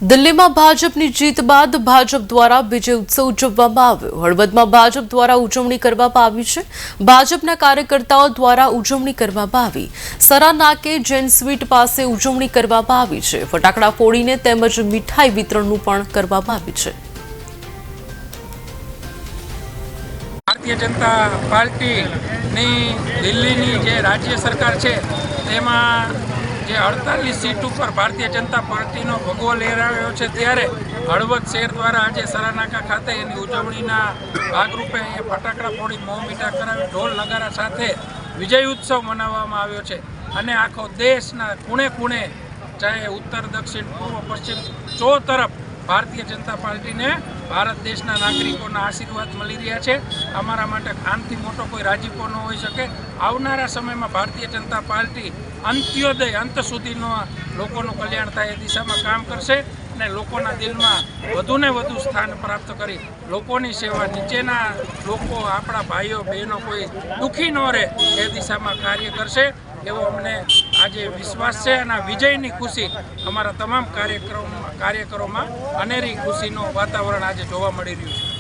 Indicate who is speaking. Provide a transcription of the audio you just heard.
Speaker 1: દિલ્હીમાં ભાજપની જીત બાદ ભાજપ દ્વારા વિજય ઉત્સવ ઉજવવામાં આવ્યો। હળવદમાં ભાજપ દ્વારા ઉજવણી કરવામાં આવી છે। ભાજપના કાર્યકર્તાઓ દ્વારા ઉજવણી કરવામાં આવી। સરા નાકે જૈન સ્વીટ પાસે ઉજવણી કરવામાં આવી છે। ફટાકડા ફોડીને તેમજ મીઠાઈ વિતરણનું પણ કરવામાં આવ્યું છે।
Speaker 2: ભારતીય જનતા પાર્ટીની દિલ્હીની જે રાજ્ય સરકાર છે તેમાં જે 48 સીટ ઉપર ભારતીય જનતા પાર્ટીનો ભગવો લહેરાવ્યો છે, ત્યારે હળવદ શહેર દ્વારા આજે સરાનાકા ખાતે એની ઉજવણીના ભાગરૂપે અહીંયા ફટાકડા ફોડી મોં મીઠા કરાવી ઢોલ નગારા સાથે વિજય ઉત્સવ મનાવવામાં આવ્યો છે। અને આખો દેશના ખૂણે ખૂણે, ચાહે ઉત્તર, દક્ષિણ, પૂર્વ, પશ્ચિમ, ચો તરફ ભારતીય જનતા પાર્ટીને ભારત દેશના નાગરિકોના આશીર્વાદ મળી રહ્યા છે। અમારા માટે આનથી મોટો કોઈ રાજીપો ન હોઈ શકે। આવનારા સમયમાં ભારતીય જનતા પાર્ટી અંત્યોદય, અંત સુધીનો લોકોનું કલ્યાણ થાય એ દિશામાં કામ કરશે અને લોકોના દિલમાં વધુને વધુ સ્થાન પ્રાપ્ત કરી લોકોની સેવા, નીચેના લોકો, આપણા ભાઈઓ બહેનો કોઈ દુઃખી ન રહે એ દિશામાં કાર્ય કરશે એવો અમને આજે વિશ્વાસ છે। અને વિજયની ખુશી અમારા તમામ કાર્યકરોમાં અનેરી ખુશીનું વાતાવરણ આજે જોવા મળી રહ્યું છે।